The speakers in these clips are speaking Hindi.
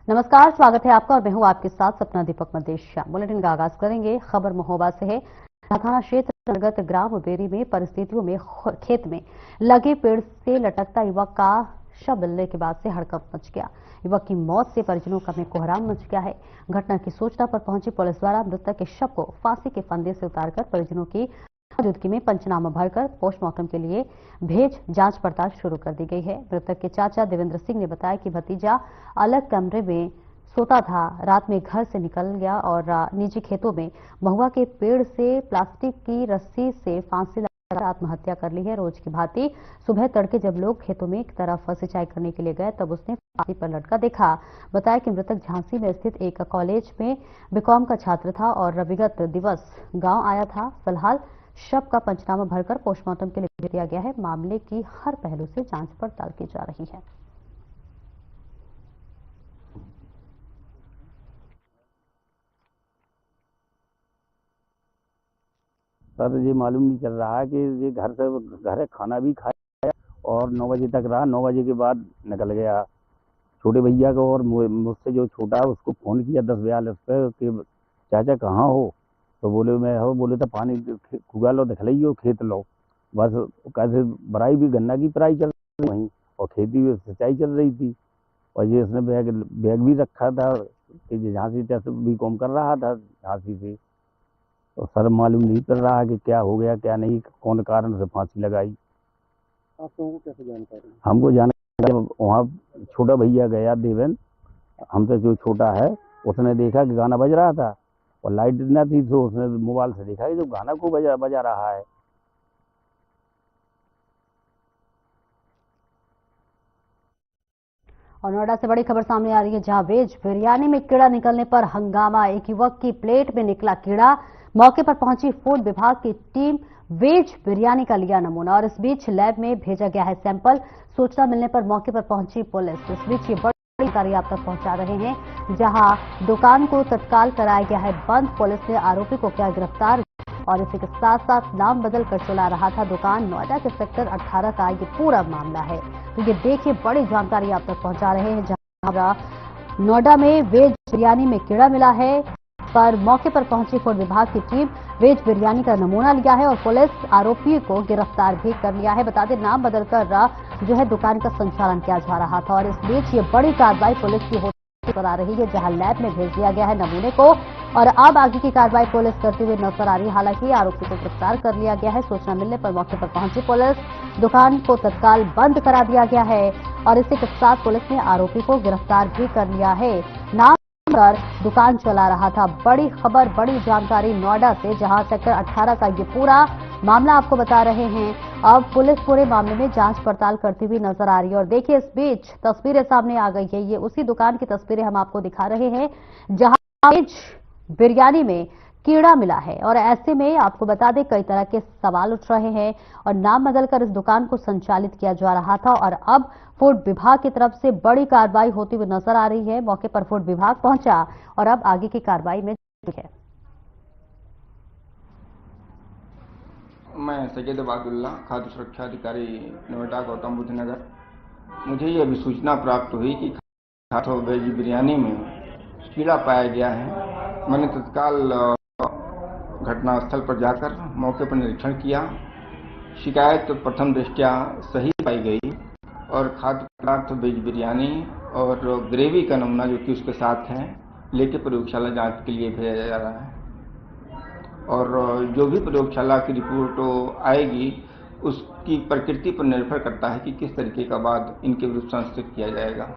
नमस्कार, स्वागत है आपका और मैं हूं आपके साथ सपना दीपक मदेशिया। बुलेटिन का आगाज करेंगे खबर महोबा से है। थाना क्षेत्र अंतर्गत ग्राम बेरी में परिस्थितियों में खेत में लगे पेड़ से लटकता युवक का शव मिलने के बाद से हड़कंप मच गया। युवक की मौत से परिजनों का में कोहराम मच गया है। घटना की सूचना पर पहुंची पुलिस द्वारा मृतक के शव को फांसी के फंदे से उतारकर परिजनों की मौजूदगी में पंचनामा भरकर पोस्टमार्टम के लिए भेज जांच पड़ताल शुरू कर दी गई है। मृतक के चाचा देवेंद्र सिंह ने बताया कि भतीजा अलग कमरे में सोता था, रात में घर से निकल गया और निजी खेतों में महुआ के पेड़ से प्लास्टिक की रस्सी से फांसी लगाकर आत्महत्या कर ली है। रोज की भांति सुबह तड़के जब लोग खेतों में एक तरफ सिंचाई करने के लिए गए तब उसने फांसी पर लटका देखा। बताया कि मृतक झांसी में स्थित एक कॉलेज में बीकॉम का छात्र था और विगत दिवस गांव आया था। फिलहाल शव का पंचनामा भरकर पोस्टमार्टम के लिए भेज दिया गया है। मामले की हर पहलू से जांच पड़ताल की जा रही है। सर ये मालूम नहीं चल रहा है कि ये घर खाना भी खाया और 9 बजे तक रहा। 9 बजे के बाद निकल गया। छोटे भैया को और मुझसे जो छोटा है उसको फ़ोन किया 10:42 पे कि चाचा कहाँ हो, तो बोले मैं हो। बोले तो पानी कुआ लो दिख लो खेत लो। बस कैसे बराई भी गन्ना की पराई चल रही वहीं और खेती में सिंचाई चल रही थी। और ये उसने बैग बैग भी रखा था कि झांसी टेस्ट भी कॉम कर रहा था झांसी से। तो सर मालूम नहीं चल रहा कि क्या हो गया क्या नहीं, कौन कारण से फांसी लगाई। आप लोगों को कैसे जानकारी? हमको जानकारी वहाँ छोटा भैया गया देवेन, हमसे जो छोटा है, उसने देखा कि गाना बज रहा था और लाइट न थी तो उसने मोबाइल से देखा कि जो गाना को बजा रहा है। और नोएडा से बड़ी खबर सामने आ रही है, जहां वेज बिरयानी में कीड़ा निकलने पर हंगामा। एक युवक की प्लेट में निकला कीड़ा। मौके पर पहुंची फूड विभाग की टीम वेज बिरयानी का लिया नमूना और इस बीच लैब में भेजा गया है सैंपल। सूचना मिलने पर मौके पर पहुंची पुलिस। इस बीच ये बड़ी जानकारी आप तक पहुंचा रहे हैं, जहां दुकान को तत्काल कराया गया है बंद। पुलिस ने आरोपी को किया गिरफ्तार और इसी के साथ साथ नाम बदल कर चला रहा था दुकान। नोएडा के सेक्टर 18 का ये पूरा मामला है। तो ये देखिए बड़ी जानकारी आप तक पहुंचा रहे हैं, जहां नोएडा में वेज बिरयानी में कीड़ा मिला है पर मौके पर पहुंची फूड विभाग की टीम वेज बिरयानी का नमूना लिया है और पुलिस आरोपी को गिरफ्तार भी कर लिया है। बता दें नाम बदलकर जो है दुकान का संचालन किया जा रहा था और इस बीच ये बड़ी कार्रवाई पुलिस की होती आ रही है, जहां लैब में भेज दिया गया है नमूने को और अब आगे की कार्रवाई पुलिस करते हुए नजर आ रही है। हालांकि आरोपी को गिरफ्तार कर लिया गया है। सूचना मिलने पर मौके पर पहुंची पुलिस, दुकान को तत्काल बंद करा दिया गया है और इसी के साथ पुलिस ने आरोपी को गिरफ्तार भी कर लिया है। नाम पर दुकान चला रहा था। बड़ी खबर, बड़ी जानकारी नोएडा से, जहां सेक्टर 18 का ये पूरा मामला आपको बता रहे हैं। अब पुलिस पूरे मामले में जांच पड़ताल करती हुई नजर आ रही है और देखिए इस बीच तस्वीरें सामने आ गई है। ये उसी दुकान की तस्वीरें हम आपको दिखा रहे हैं जहां वेज बिरयानी में कीड़ा मिला है और ऐसे में आपको बता दें कई तरह के सवाल उठ रहे हैं और नाम बदलकर इस दुकान को संचालित किया जा रहा था और अब फूड विभाग की तरफ से बड़ी कार्रवाई होती हुई नजर आ रही है। मौके पर फूड विभाग पहुंचा और अब आगे की कार्रवाई में है। मैं सैयद अबादुल्ला, खाद्य सुरक्षा अधिकारी नोएडा गौतम बुद्ध नगर। मुझे यह भी सूचना प्राप्त हुई कि वेज बिरयानी में कीड़ा पाया गया है। मैंने तत्काल घटनास्थल पर जाकर मौके पर निरीक्षण किया। शिकायत प्रथम दृष्टया सही पाई गई और खाद्य पदार्थ वेज बिरयानी और ग्रेवी का नमूना जो कि उसके साथ है लेके प्रयोगशाला जांच के लिए भेजा जा रहा है और जो भी प्रयोगशाला की रिपोर्ट आएगी उसकी प्रकृति पर निर्भर करता है कि किस तरीके का बाद इनके विरुद्ध संस्थित किया जाएगा।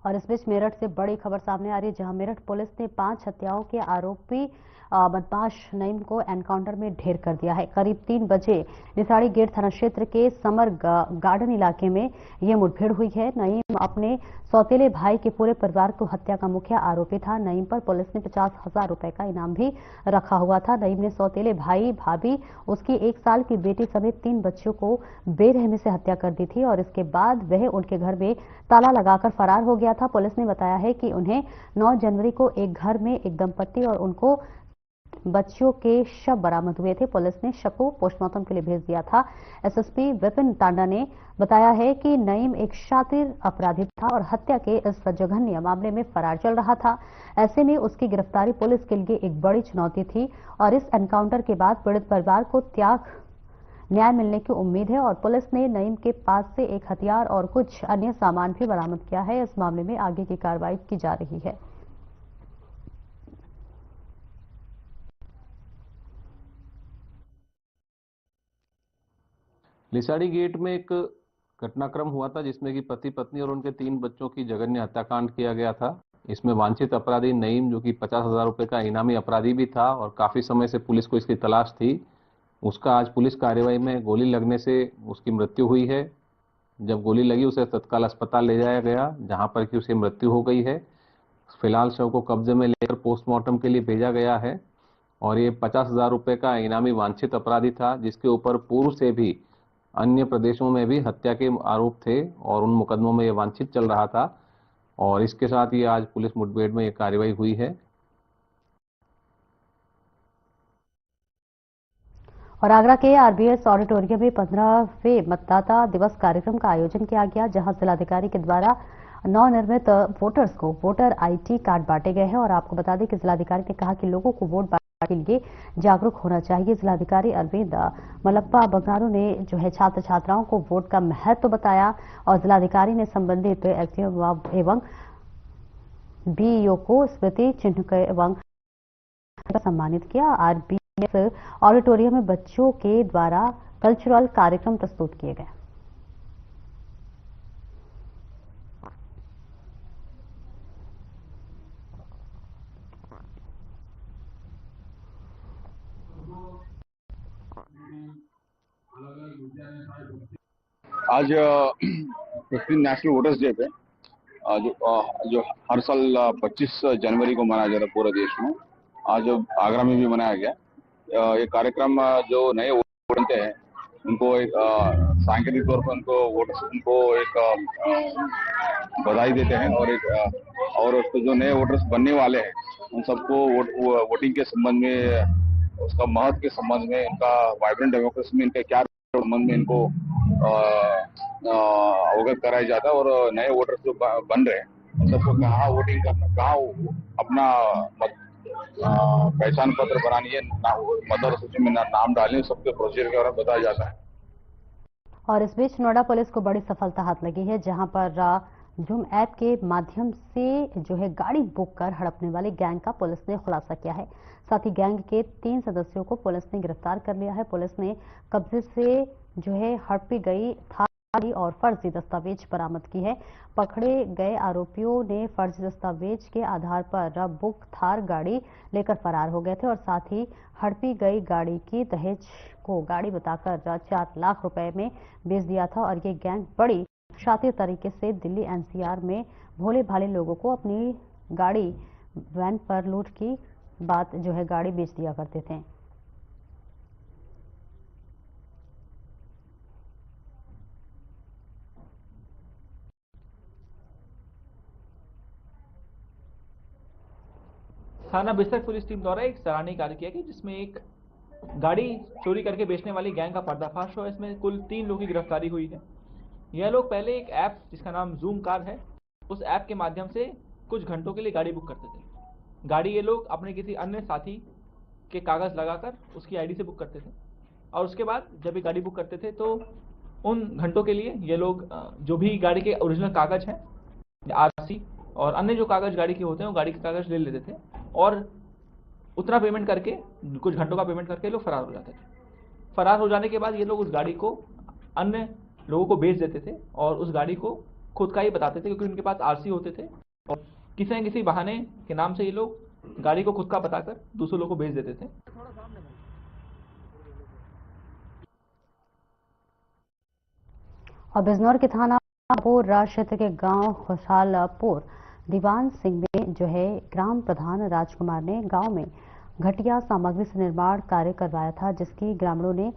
और इस बीच मेरठ से बड़ी खबर सामने आ रही है, जहां मेरठ पुलिस ने 5 हत्याओं के आरोपी बदमाश नईम को एनकाउंटर में ढेर कर दिया है। करीब 3 बजे निसाड़ी गेट थाना क्षेत्र के समर गार्डन इलाके में यह मुठभेड़ हुई है। नईम अपने सौतेले भाई के पूरे परिवार को हत्या का मुख्य आरोपी था। नईम पर पुलिस ने 50,000 रुपए का इनाम भी रखा हुआ था। नईम ने सौतेले भाई, भाभी, उसकी 1 साल की बेटी समेत 3 बच्चों को बेरहमी से हत्या कर दी थी और इसके बाद वह उनके घर में ताला लगाकर फरार हो गया था। पुलिस ने बताया है कि उन्हें 9 जनवरी को एक घर में एक दंपत्ति और उनको बच्चियों के शव बरामद हुए थे। पुलिस ने शव को पोस्टमार्टम के लिए भेज दिया था। एसएसपी विपिन टांडा ने बताया है कि नईम एक शातिर अपराधी था और हत्या के इस जघन्य मामले में फरार चल रहा था। ऐसे में उसकी गिरफ्तारी पुलिस के लिए एक बड़ी चुनौती थी और इस एनकाउंटर के बाद पीड़ित परिवार को न्याय मिलने की उम्मीद है और पुलिस ने नईम के पास से एक हथियार और कुछ अन्य सामान भी बरामद किया है। इस मामले में आगे की कार्रवाई की जा रही है। लिसाड़ी गेट में एक घटनाक्रम हुआ था जिसमें कि पति पत्नी और उनके 3 बच्चों की जघन्य हत्याकांड किया गया था। इसमें वांछित अपराधी नईम, जो कि 50,000 रुपए का इनामी अपराधी भी था और काफी समय से पुलिस को इसकी तलाश थी, उसका आज पुलिस कार्रवाई में गोली लगने से उसकी मृत्यु हुई है। जब गोली लगी उसे तत्काल अस्पताल ले जाया गया, जहां पर कि उसकी मृत्यु हो गई है। फिलहाल शव को कब्जे में लेकर पोस्टमार्टम के लिए भेजा गया है और ये 50,000 रुपए का इनामी वांछित अपराधी था, जिसके ऊपर पूर्व से भी अन्य प्रदेशों में भी हत्या के आरोप थे और उन मुकदमों में ये वांछित चल रहा था और इसके साथ ही आज पुलिस मुठभेड़ में ये कार्रवाई हुई है। और आगरा के आरबीएस ऑडिटोरियम में 15वें मतदाता दिवस कार्यक्रम का आयोजन किया गया, जहां जिलाधिकारी के द्वारा नवनिर्मित वोटर्स को वोटर आईडी कार्ड बांटे गए हैं। और आपको बता दें कि जिलाधिकारी ने कहा कि लोगों को वोट के लिए जागरूक होना चाहिए। जिलाधिकारी अरविंद मलप्पा बंगारू ने जो है छात्र छात्राओं को वोट का महत्व बताया और जिलाधिकारी ने संबंधित एवं बीईओ को स्मृति चिन्ह एवं सम्मानित किया। आरबीएस ऑडिटोरियम में बच्चों के द्वारा कल्चरल कार्यक्रम प्रस्तुत किए गए। आज 15 नेशनल वोटर्स डे पे जो हर साल 25 जनवरी को मनाया जाता है पूरे देश में, आज आगरा में भी मनाया गया। ये कार्यक्रम जो नए वोटर बनते हैं उनको एक सांकेतिक तौर पर उनको एक बधाई देते हैं और उसको जो नए वोटर्स बनने वाले हैं उन सबको वोटिंग के संबंध में, उसका महत्व के संबंध में, इनका वाइब्रेंट डेमोक्रेसी में इनका क्या संबंध में इनको अवगत कराया जाता है और नए वोटर्स जो बन रहे हैं सबको कहाँ वोटिंग करना, कहाँ अपना पहचान पत्र बनानी है, मतदाता सूची में नाम डालने, सबके प्रोसीजर के बारे में बताया जाता है। और इस बीच नोएडा पुलिस को बड़ी सफलता हाथ लगी है, जहां पर जूम ऐप के माध्यम से जो है गाड़ी बुक कर हड़पने वाली गैंग का पुलिस ने खुलासा किया है। साथ ही गैंग के 3 सदस्यों को पुलिस ने गिरफ्तार कर लिया है। पुलिस ने कब्जे से जो है हड़पी गई थार गाड़ी और फर्जी दस्तावेज बरामद की है। पकड़े गए आरोपियों ने फर्जी दस्तावेज के आधार पर बुक थार गाड़ी लेकर फरार हो गए थे और साथ ही हड़पी गई गाड़ी की दहेज को गाड़ी बताकर 4 लाख रुपए में बेच दिया था। और ये गैंग बड़ी शातिर तरीके से दिल्ली एनसीआर में भोले भाले लोगों को अपनी गाड़ी वैन पर लूट की बात जो है गाड़ी बेच दिया करते थे। थाना बिस्तर पुलिस टीम द्वारा एक सराहनीय कार्य किया गया, जिसमें एक गाड़ी चोरी करके बेचने वाली गैंग का पर्दाफाश हुआ। इसमें कुल 3 लोगों की गिरफ्तारी हुई है। यह लोग पहले एक ऐप जिसका नाम जूम कार है, उस ऐप के माध्यम से कुछ घंटों के लिए गाड़ी बुक करते थे। गाड़ी ये लोग अपने किसी अन्य साथी के कागज लगाकर उसकी आईडी से बुक करते थे और उसके बाद जब ये गाड़ी बुक करते थे तो उन घंटों के लिए ये लोग जो भी गाड़ी के ओरिजिनल कागज हैं, आरसी और अन्य जो कागज गाड़ी के होते हैं, वो गाड़ी के कागज ले लेते थे और उतना पेमेंट करके, कुछ घंटों का पेमेंट करके लोग फरार हो जाते थे। फरार हो जाने के बाद ये लोग उस गाड़ी को अन्य लोगों को बेच देते थे और उस गाड़ी को खुद का ही बताते थे, क्योंकि उनके पास आरसी होते थे और किसी न किसी बहाने के नाम से ये लोग गाड़ी को खुद का बताकर दूसरे लोगों को बेच देते थे। और बिजनौर के थाना क्षेत्र के गांव खुशहालपुर दीवान सिंह में जो है ग्राम प्रधान राजकुमार ने गांव में घटिया सामग्री से निर्माण कार्य करवाया था, जिसकी ग्रामीणों ने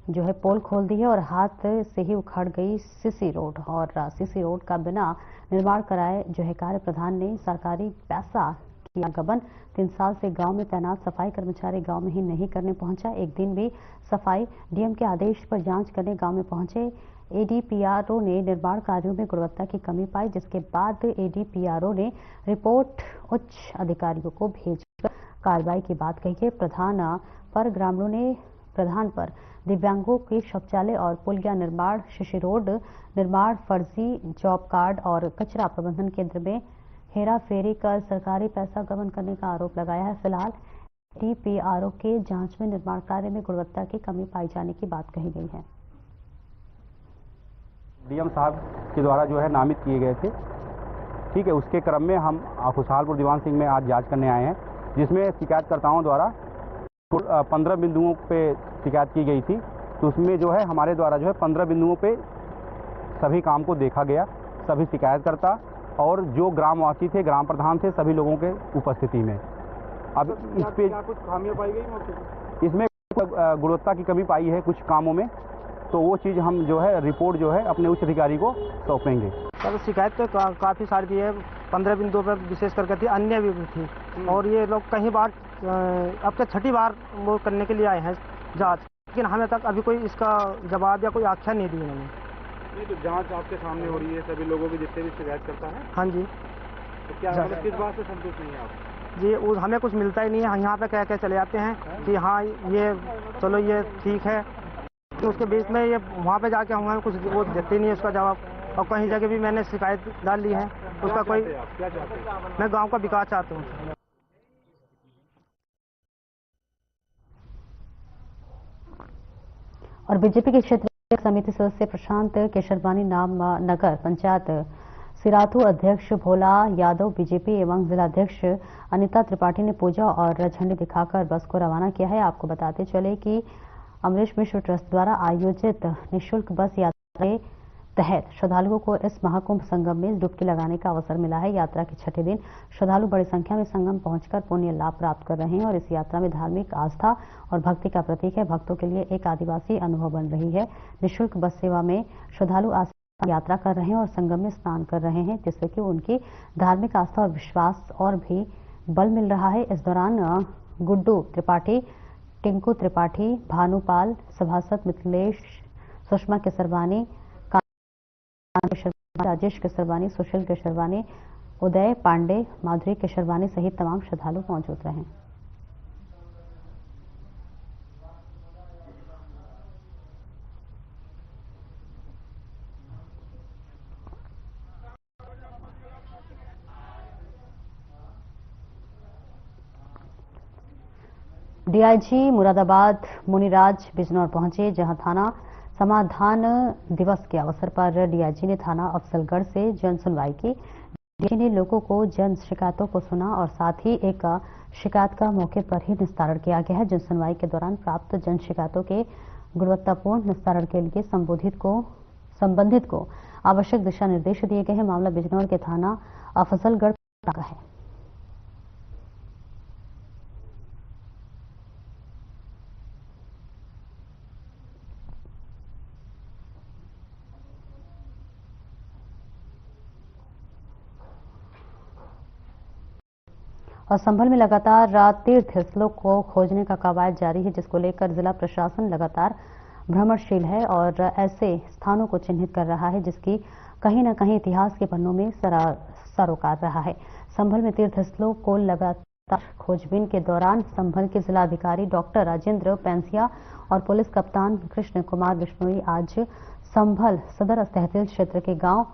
जो है पोल खोल दी है और हाथ से ही उखड़ गई सीसी रोड। और सीसी रोड का बिना निर्माण कराए जो है कार्य प्रधान ने सरकारी पैसा किया गबन। 3 साल से गांव में तैनात सफाई कर्मचारी गांव में ही नहीं करने पहुंचा। एक दिन भी सफाई डीएम के आदेश पर जांच करने गांव में पहुंचे एडीपीआरओ ने निर्माण कार्यों में गुणवत्ता की कमी पाई, जिसके बाद एडीपीआरओ ने रिपोर्ट उच्च अधिकारियों को भेजकर कार्रवाई की बात कही है। प्रधान पर दिव्यांगों के शौचालय और पुलिया निर्माण, शिशि रोड निर्माण, फर्जी जॉब कार्ड और कचरा प्रबंधन केंद्र में हेराफेरी कर सरकारी पैसा गबन करने का आरोप लगाया है। फिलहाल एडीपीआरओ के जांच में निर्माण कार्य में गुणवत्ता की कमी पाई जाने की बात कही गई है। डीएम साहब के द्वारा जो है नामित किए गए थे, ठीक है। उसके क्रम में हम खुशहालपुर दीवान सिंह में आज जांच करने आए हैं, जिसमें शिकायतकर्ताओं द्वारा 15 बिंदुओं पे शिकायत की गई थी। तो उसमें जो है हमारे द्वारा जो है 15 बिंदुओं पे सभी काम को देखा गया। सभी शिकायतकर्ता और जो ग्रामवासी थे, ग्राम प्रधान थे, सभी लोगों के उपस्थिति में। अब इस पे कुछ खामियां पाई गई, इसमें गुणवत्ता की कमी पाई है कुछ कामों में, तो वो चीज़ हम जो है रिपोर्ट जो है अपने उच्च अधिकारी को सौंपेंगे। सर शिकायत तो काफ़ी सारी थी है, 15 बिंदुओं पर विशेष करके थी, अन्य भी थी। और ये लोग कई बार अब तक 6ठी बार वो करने के लिए आए हैं जांच, लेकिन हमें तक अभी कोई इसका जवाब या कोई आख्या नहीं दी उन्होंने। नहीं, तो जांच आपके सामने हो रही है, सभी लोगों की जितने भी शिकायत करता है। हाँ जी। तो क्या मतलब किस बात से संतुष्ट नहीं है आप? जी हमें कुछ मिलता ही नहीं है। यहाँ पे कह के चले जाते हैं कि हाँ ये चलो ये ठीक है, तो उसके बीच में ये वहाँ पे जाके हमें कुछ वो देते ही नहीं है उसका जवाब। और कहीं जगह भी मैंने शिकायत डाल ली है, उसका कोई क्या चाहते हैं? मैं गांव का विकास चाहता हूँ। और बीजेपी के क्षेत्रीय समिति सदस्य प्रशांत केशरवानी नाम नगर पंचायत सिराथू अध्यक्ष भोला यादव बीजेपी एवं जिलाध्यक्ष अनिता त्रिपाठी ने पूजा और झंडी दिखाकर बस को रवाना किया है। आपको बताते चले कि अमरीश मिश्र ट्रस्ट द्वारा आयोजित निःशुल्क बस यात्रा के तहत श्रद्धालुओं को इस महाकुंभ संगम में डुबकी लगाने का अवसर मिला है। यात्रा के 6ठे दिन श्रद्धालु बड़ी संख्या में संगम पहुंचकर पुण्य लाभ प्राप्त कर रहे हैं और इस यात्रा में धार्मिक आस्था और भक्ति का प्रतीक है। भक्तों के लिए एक आदिवासी अनुभव बन रही है। निःशुल्क बस सेवा में श्रद्धालु यात्रा कर रहे हैं और संगम में स्नान कर रहे हैं, जिससे कि उनकी धार्मिक आस्था और विश्वास और भी बल मिल रहा है। इस दौरान गुड्डू त्रिपाठी, टिंकू त्रिपाठी, भानुपाल, सभासद मिथिलेश, सुषमा केसरवानी, राजेश केसरवानी, सुशील केसरवानी, उदय पांडे, माधुरी केसरवानी सहित तमाम श्रद्धालु मौजूद रहे। डीआईजी मुरादाबाद मुनिराज बिजनौर पहुंचे, जहां थाना समाधान दिवस के अवसर पर डीआईजी ने थाना अफजलगढ़ से जन सुनवाई की। डीआईजी ने लोगों को जन शिकायतों को सुना और साथ ही एक शिकायत का मौके पर ही निस्तारण किया गया है। जन सुनवाई के दौरान प्राप्त जन शिकायतों के गुणवत्तापूर्ण निस्तारण के लिए संबंधित को आवश्यक दिशा निर्देश दिए गए हैं। मामला बिजनौर के थाना अफजलगढ़ का है। और संभल में लगातार तीर्थ स्थलों को खोजने का कवायद जारी है, जिसको लेकर जिला प्रशासन लगातार भ्रमणशील है और ऐसे स्थानों को चिन्हित कर रहा है जिसकी कहीं न कहीं इतिहास के पन्नों में सरोकार रहा है। संभल में तीर्थ स्थलों को लगातार खोजबीन के दौरान संभल के जिलाधिकारी डॉक्टर राजेंद्र पेंसिया और पुलिस कप्तान कृष्ण कुमार बिश्नोई आज संभल सदर तहसील क्षेत्र के गांव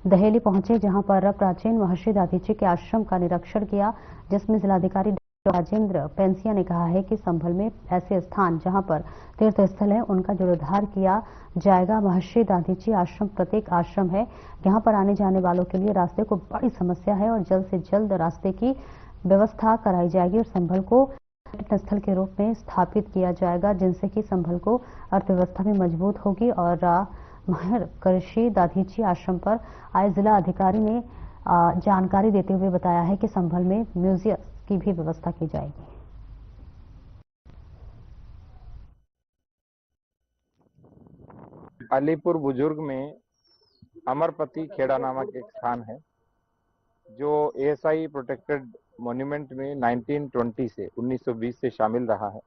दहेली पहुंचे, जहां पर प्राचीन महर्षि दादीजी के आश्रम का निरीक्षण किया, जिसमें जिलाधिकारी राजेंद्र पेंसिया ने कहा है कि संभल में ऐसे स्थान जहां पर तीर्थ स्थल है उनका जीर्णोद्धार किया जाएगा। महर्षि दादीजी आश्रम प्रत्येक आश्रम है, यहां पर आने जाने वालों के लिए रास्ते को बड़ी समस्या है और जल्द से जल्द रास्ते की व्यवस्था कराई जाएगी और संभल को पर्यटन स्थल के रूप में स्थापित किया जाएगा, जिनसे कि संभल को अर्थव्यवस्था में मजबूत होगी। और महर्षि दादीजी आश्रम पर आए जिला अधिकारी ने जानकारी देते हुए बताया है कि संभल में म्यूजियम की भी व्यवस्था की जाएगी। अलीपुर बुजुर्ग में अमरपति खेड़ा नामक एक स्थान है जो एएसआई प्रोटेक्टेड मॉन्यूमेंट में 1920 से शामिल रहा है।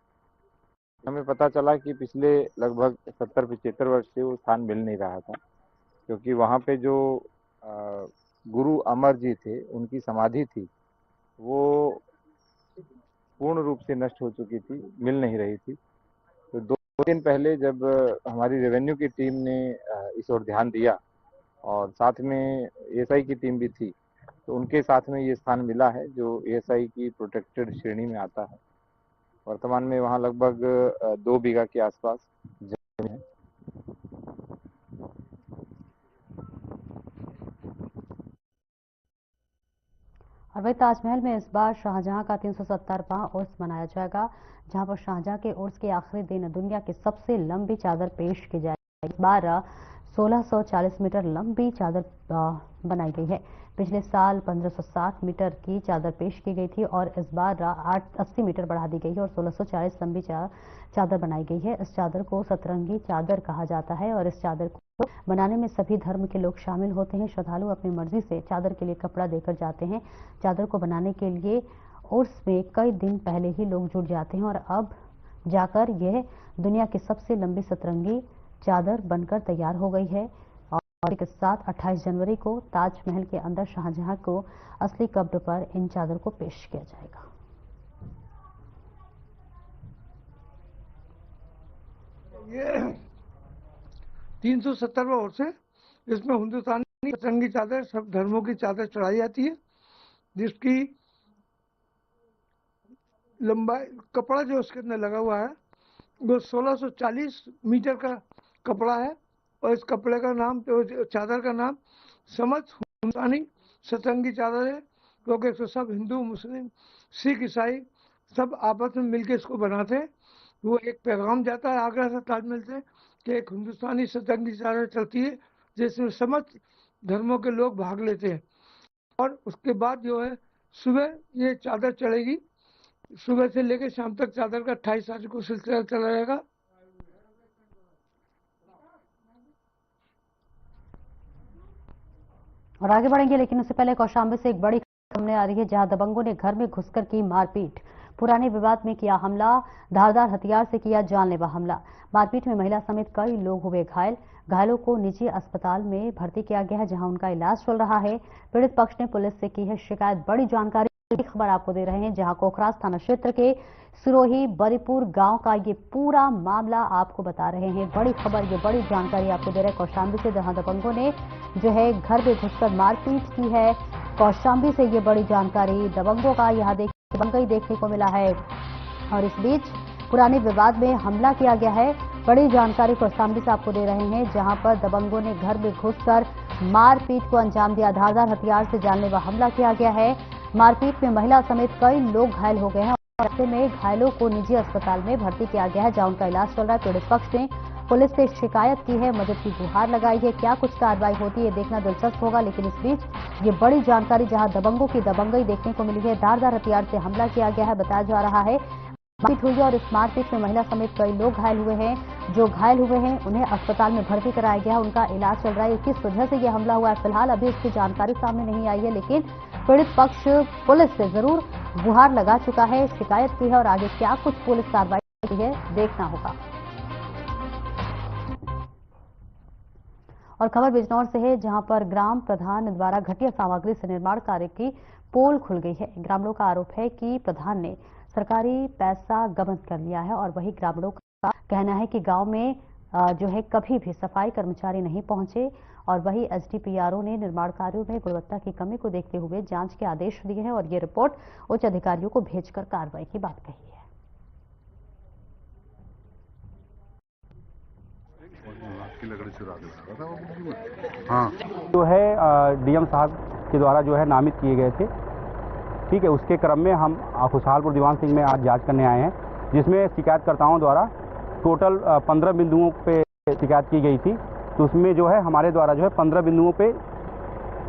हमें पता चला कि पिछले लगभग 70-75 वर्ष से वो स्थान मिल नहीं रहा था, क्योंकि वहाँ पे जो गुरु अमर जी थे, उनकी समाधि थी, वो पूर्ण रूप से नष्ट हो चुकी थी, मिल नहीं रही थी। तो 2 दिन पहले जब हमारी रेवेन्यू की टीम ने इस ओर ध्यान दिया और साथ में एएसआई की टीम भी थी, तो उनके साथ में ये स्थान मिला है जो एएसआई की प्रोटेक्टेड श्रेणी में आता है। वर्तमान में वहाँ लगभग 2 बीघा के आसपास जमीन है। और वही ताजमहल में इस बार शाहजहां का 370वां उर्स मनाया जाएगा, जहां पर शाहजहां के उर्स के आखिरी दिन दुनिया की सबसे लंबी चादर पेश की जाएगी। इस बार 1640 मीटर लंबी चादर बनाई गई है। पिछले साल 1560 मीटर की चादर पेश की गई थी और इस बार 80 मीटर बढ़ा दी गई है और 1640 लंबी चादर बनाई गई है। इस चादर को सतरंगी चादर कहा जाता है और इस चादर को बनाने में सभी धर्म के लोग शामिल होते हैं। श्रद्धालु अपनी मर्जी से चादर के लिए कपड़ा देकर जाते हैं। चादर को बनाने के लिए उर्स में कई दिन पहले ही लोग जुट जाते हैं और अब जाकर यह दुनिया की सबसे लंबी सतरंगी चादर बनकर तैयार हो गई है। और इसके साथ 28 जनवरी को ताजमहल के अंदर शाहजहां को असली कब्र पर इन चादर को पेश किया जाएगा। ये 370वां उर्स है। इसमें हिंदुस्तानी सतरंगी चादर, सब धर्मों की चादर चढ़ाई जाती है, जिसकी लंबाई, कपड़ा जो उसके अंदर लगा हुआ है वो 1640 मीटर का कपड़ा है और इस कपड़े का नाम, चादर का नाम समस्त हिंदुस्तानी सतरंगी चादर है, क्योंकि इसको सब हिंदू, मुस्लिम, सिख, ईसाई सब आपस में मिलकर इसको बनाते हैं। वो एक पैगाम जाता है आगरा से ताजमहल से कि एक हिंदुस्तानी सतरंगी चादर चलती है जिसमें समस्त धर्मों के लोग भाग लेते हैं। और उसके बाद जो है सुबह ये चादर चढ़ेगी, सुबह से लेकर शाम तक चादर का 28 तारीख को सिलसिला चला रहेगा। और आगे बढ़ेंगे, लेकिन उससे पहले कौशाम्बी से एक बड़ी खबर सामने आ रही है, जहां दबंगों ने घर में घुसकर की मारपीट। पुराने विवाद में किया हमला, धारदार हथियार से किया जानलेवा हमला। मारपीट में महिला समेत कई लोग हुए घायल। घायलों को निजी अस्पताल में भर्ती किया गया है, जहां उनका इलाज चल रहा है। पीड़ित पक्ष ने पुलिस से की है शिकायत। बड़ी जानकारी की खबर आपको दे रहे हैं, जहां कोखरास थाना क्षेत्र के सिरोही बरीपुर गांव का ये पूरा मामला आपको बता रहे हैं। बड़ी खबर, ये बड़ी जानकारी आपको दे रहे हैं कौशाम्बी से, जहां दबंगों ने जो है घर में घुसकर मारपीट की है। कौशाम्बी से ये बड़ी जानकारी, दबंगों का यहाँ दबंगई देखने को मिला है और इस बीच पुराने विवाद में हमला किया गया है। बड़ी जानकारी कौशाम्बी से आपको दे रहे हैं, जहां पर दबंगों ने घर में घुसकर मारपीट को अंजाम दिया। धारदार हथियार से जानलेवा हमला किया गया है। मारपीट में महिला समेत कई लोग घायल हो गए हैं और ऐसे में घायलों को निजी अस्पताल में भर्ती किया गया है, जहां उनका इलाज चल रहा है। पीड़ित पक्ष ने पुलिस से शिकायत की है, मदद की गुहार लगाई है। क्या कुछ कार्रवाई होती है देखना दिलचस्प होगा, लेकिन इस बीच ये बड़ी जानकारी, जहां दबंगों की दबंगई देखने को मिली है। धारदार हथियार से हमला किया गया है, बताया जा रहा है। मारपीट हुई है और इस मारपीट में महिला समेत कई लोग घायल हुए हैं। जो घायल हुए हैं उन्हें अस्पताल में भर्ती कराया गया है, उनका इलाज चल रहा है। किस वजह से यह हमला हुआ है फिलहाल अभी इसकी जानकारी सामने नहीं आई है, लेकिन पीड़ित पक्ष पुलिस से जरूर गुहार लगा चुका है, शिकायत की है और आगे क्या कुछ पुलिस कार्रवाई की है देखना होगा। और खबर बिजनौर से है, जहां पर ग्राम प्रधान द्वारा घटिया सामग्री से निर्माण कार्य की पोल खुल गई है। ग्रामीणों का आरोप है कि प्रधान ने सरकारी पैसा गबन कर लिया है और वही ग्रामीणों का कहना है कि गांव में जो है कभी भी सफाई कर्मचारी नहीं पहुंचे और वही एसडीपीआरओ ने निर्माण कार्यों में गुणवत्ता की कमी को देखते हुए जांच के आदेश दिए हैं और ये रिपोर्ट उच्च अधिकारियों को भेजकर कार्रवाई की बात कही है। हाँ, जो है डीएम साहब के द्वारा जो है नामित किए गए थे, ठीक है। उसके क्रम में हम खुशहालपुर दीवान सिंह में आज जांच करने आए हैं, जिसमें शिकायतकर्ताओं द्वारा टोटल 15 बिंदुओं पे शिकायत की गई थी। तो उसमें जो है हमारे द्वारा जो है 15 बिंदुओं पे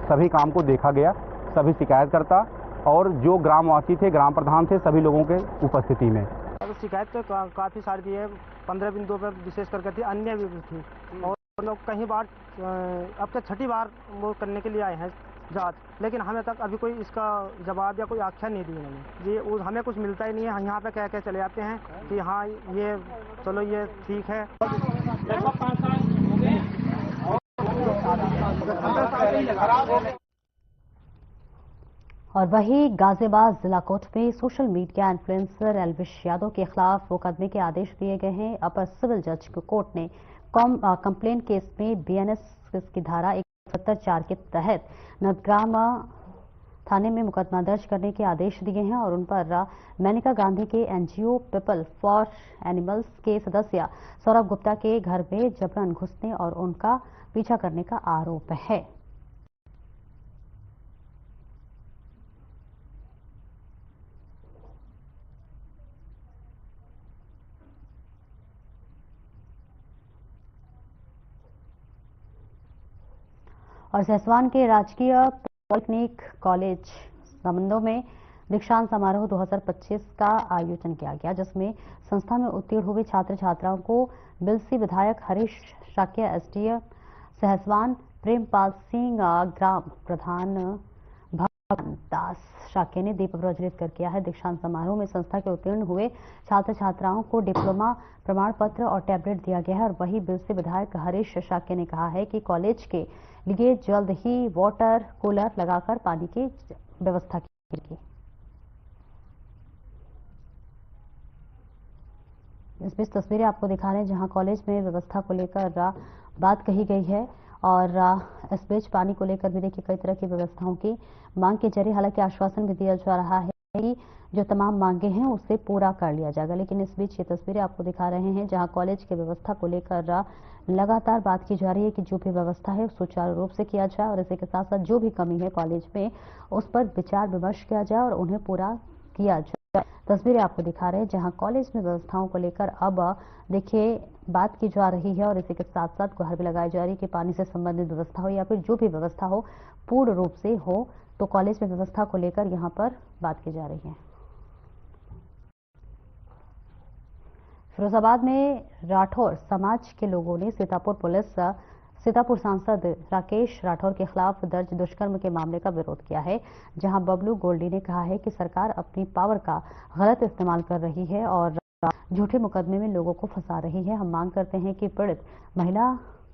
सभी काम को देखा गया। सभी शिकायतकर्ता और जो ग्रामवासी थे, ग्राम प्रधान थे, सभी लोगों के उपस्थिति में शिकायत तो काफ़ी सारी थी है। 15 बिंदुओं पर विशेष करके थी, अन्य भी थी और लोग कहीं बार अब तक छठी बार वो करने के लिए आए हैं जांच, लेकिन हमें तक अभी कोई इसका जवाब या कोई आख्या नहीं दी इन्होंने। ये हमें कुछ मिलता ही नहीं है। यहाँ पे कह के चले जाते हैं कि हाँ ये चलो ये ठीक है। और वहीं गाजियाबाद जिला कोर्ट में social media influencer Elvish Yadav के खिलाफ मुकदमे के आदेश दिए गए हैं। अपर सिविल जज कोर्ट ने कंप्लेन केस में बीएनएस की धारा 177(4) के तहत नदग्राम थाने में मुकदमा दर्ज करने के आदेश दिए हैं और उन पर मेनका गांधी के एनजीओ पीपल फॉर एनिमल्स के सदस्य सौरभ गुप्ता के घर में जबरन घुसने और उनका पीछा करने का आरोप है। और सहसवान के राजकीय पॉलिटेक्निक कॉलेज समंदो में दीक्षांत समारोह 2025 का आयोजन किया गया, जिसमें संस्था में उत्तीर्ण हुए छात्र छात्राओं को बिलसी विधायक हरीश शाक्य, एसडीएम सहसवान प्रेमपाल सिंह, ग्राम प्रधान भगवान दास शाक्य ने दीप प्रज्वलित कर किया है। दीक्षांत समारोह में संस्था के उत्तीर्ण हुए छात्र छात्राओं को डिप्लोमा प्रमाण पत्र और टैबलेट दिया गया है। और वही बिलसी विधायक हरीश शाक्य ने कहा है कि कॉलेज के लिए जल्द ही वाटर कूलर लगाकर पानी की व्यवस्था की जाएगी। इस बीच तस्वीरें आपको दिखा रहे हैं जहां कॉलेज में व्यवस्था को लेकर बात कही गई है और इस बीच पानी को लेकर भी देखिए कई तरह की व्यवस्थाओं की मांग के जरिए हालांकि आश्वासन भी दिया जा रहा है कि जो तमाम मांगे हैं उसे पूरा कर लिया जाएगा। लेकिन इस बीच ये तस्वीरें आपको दिखा रहे हैं जहां कॉलेज की व्यवस्था को लेकर लगातार बात की जा रही है कि जो भी व्यवस्था है सुचारू रूप से किया जाए और इसी के साथ साथ जो भी कमी है कॉलेज में उस पर विचार विमर्श किया जाए और उन्हें पूरा किया जाए। तस्वीरें आपको दिखा रहे हैं जहां कॉलेज में व्यवस्थाओं को लेकर अब देखिए बात की जा रही है और इसी के साथ साथ गुहार भी लगाई जा रही है कि पानी से संबंधित व्यवस्था हो या फिर जो भी व्यवस्था हो पूर्ण रूप से हो। तो कॉलेज में व्यवस्था को लेकर यहां पर बात की जा रही है। फिरोजाबाद में राठौर समाज के लोगों ने सीतापुर सांसद राकेश राठौर के खिलाफ दर्ज दुष्कर्म के मामले का विरोध किया है, जहां बबलू गोल्डी ने कहा है कि सरकार अपनी पावर का गलत इस्तेमाल कर रही है और झूठे मुकदमे में लोगों को फंसा रही है। हम मांग करते हैं कि पीड़ित महिला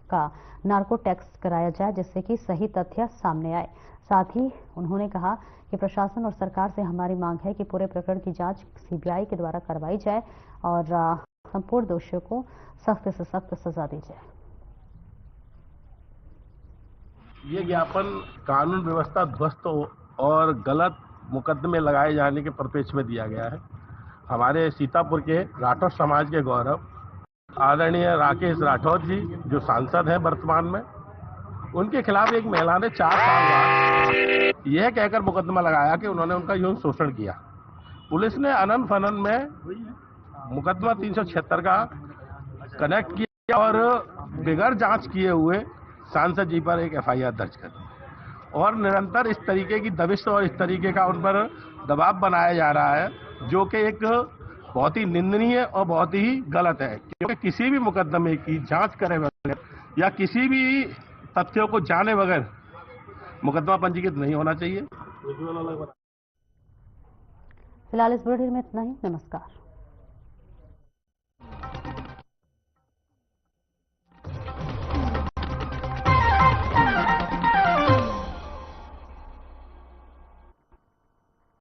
का नार्को टेस्ट कराया जाए जिससे कि सही तथ्य सामने आए। साथ ही उन्होंने कहा कि प्रशासन और सरकार से हमारी मांग है कि पूरे प्रकरण की जांच सीबीआई के द्वारा करवाई जाए और संपूर्ण दोषियों को सख्त से सख्त सजा दी जाए। ये ज्ञापन कानून व्यवस्था ध्वस्त और गलत मुकदमे लगाए जाने के परिप्रेक्ष्य में दिया गया है। हमारे सीतापुर के राठौर समाज के गौरव आदरणीय राकेश राठौर जी जो सांसद हैं वर्तमान में, उनके खिलाफ एक महिला ने 4 साल बाद यह कहकर मुकदमा लगाया कि उन्होंने उनका यौन शोषण किया। पुलिस ने अनन फनन में मुकदमा 376 का कनेक्ट किया और बगैर जांच किए हुए सांसद जी पर एक एफआईआर दर्ज कर दी और निरंतर इस तरीके की दबिश और इस तरीके का उन पर दबाव बनाया जा रहा है जो कि एक बहुत ही निंदनीय और बहुत ही गलत है, क्योंकि किसी भी मुकदमे की जांच करे बगैर या किसी भी तथ्यों को जाने बगैर मुकदमा पंजीकृत नहीं होना चाहिए। फिलहाल इस बुलेटिन में इतना ही। नमस्कार।